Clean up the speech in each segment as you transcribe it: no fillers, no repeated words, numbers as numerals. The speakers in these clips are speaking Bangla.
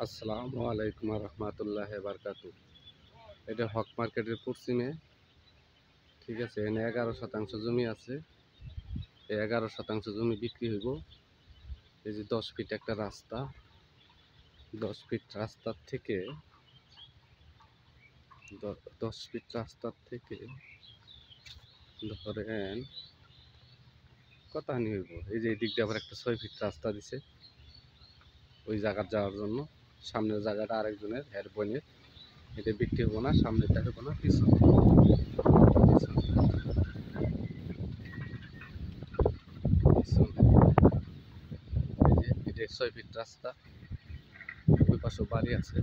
আসসালামু আলাইকুম রহমতুল্লাহ বারকাতু। এটা হক মার্কেটের পশ্চিমে, ঠিক আছে। এখানে 11% জমি আছে। এই 11% জমি বিক্রি হইব। এই যে 10 ফিট একটা রাস্তা, 10 ফিট রাস্তার থেকে 10 ফিট রাস্তার থেকে ধরেন কত হানি হইব। এই যে এই দিক দিয়ে আবার একটা 6 ফিট রাস্তা দিছে ওই জায়গা যাওয়ার জন্য। সামনের জায়গাটা আরেকজনের, হের বোনের। এটা বিক্রি হবো না, সামনেটা হবো না, পিছনে এটা 6 ফিট রাস্তা। ওই পাশে বাড়ি আছে।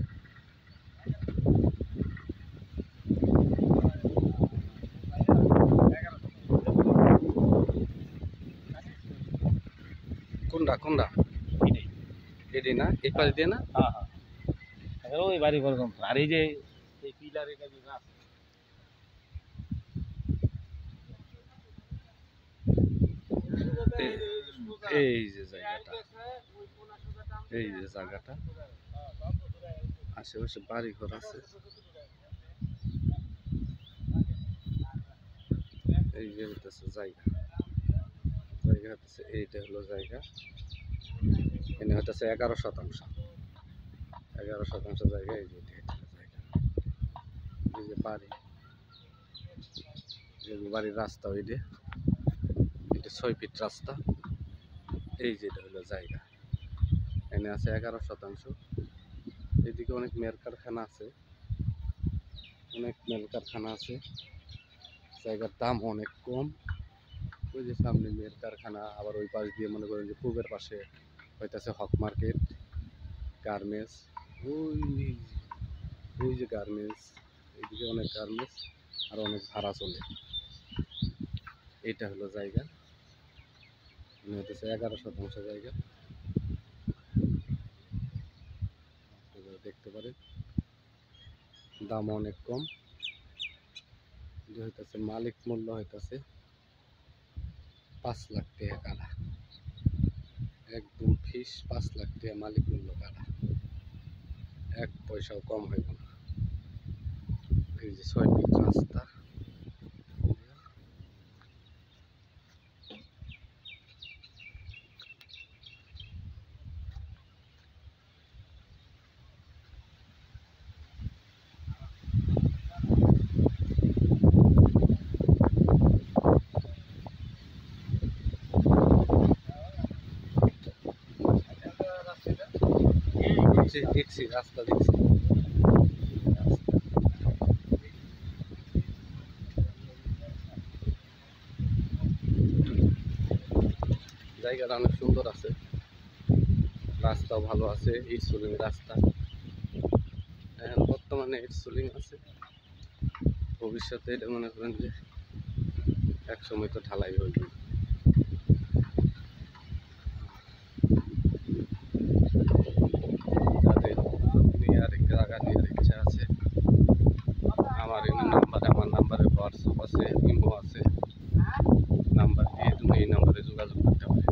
কোনটা কোনটা এটি না, এই পাশ দিয়ে না। ওই বাড়ি পর্যন্ত। আর এই যে এই পিলার এটা যে গাছ, এই যে জায়গাটা, এই যে জায়গাটা আশেপাশে বাড়ি ঘর আছে। এই যে হইতেছে জায়গা, জায়গা হচ্ছে এইটা হলো জায়গা। এখানে হইতেছে 11%, 11% জায়গা। এই যে এটা হলো জায়গা। এই যে বাড়ি, এই যে বাড়ির রাস্তা, ওই যে এটা 6 ফিট রাস্তা। এই যে এটা হলো জায়গা। এখানে আছে 11%। এদিকে অনেক মেল কারখানা আছে, অনেক মেল কারখানা আছে। জায়গার দাম অনেক কম। ওই যে সামনে মেল কারখানা, আবার ওই পাশ দিয়ে মনে করেন যে পূবের পাশে হইতেছে হক মার্কেট, গার্মেন্টস। ওই যে গার্মেন্টস, এইদিকে অনেক গার্মেন্টস আর অনেক ভাড়া চলে। এইটা হলো জায়গা, মানে হইতেছে 11% জায়গা। আপনারা দেখতে পারেন দাম অনেক কম। যে হইতেছে মালিক মূল্য হইতেছে 5 লাখ টাকা কাঠা, একদম ফিস 5 লাখ টাকা মালিক মূল্য কাঠা, 1 পয়সাও কম হইব না। এই যে 6 ফিট রাস্তা। দেখছি রাস্তা, দেখছি জায়গাটা অনেক সুন্দর আছে, রাস্তাও ভালো আছে, ইট সুলিং রাস্তা। এখন বর্তমানে ইট সুলিং আছে, ভবিষ্যতে এটা মনে করেন যে এক সময় তো ঢালাই হইবে। যাদের নিয়ে আরেক জায়গা নেওয়ার ইচ্ছা আছে, আমার এই নাম্বারে, আমার নাম্বারে হোয়াটসঅ্যাপ আছে, ইমো আছে, নাম্বার দিয়ে তুমি এই নাম্বারে যোগাযোগ করতে পারে।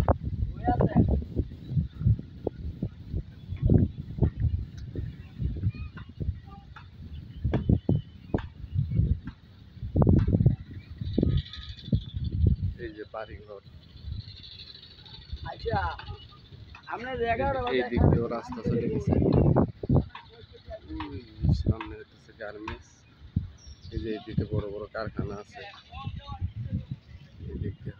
এই যে বাড়িঘর, এই দিক দিয়েও রাস্তা চলে গেছে। সামনে হচ্ছে গার্মেন্টস। এই যে এই দিকে বড় বড় কারখানা আছে, এই দিক দিয়ে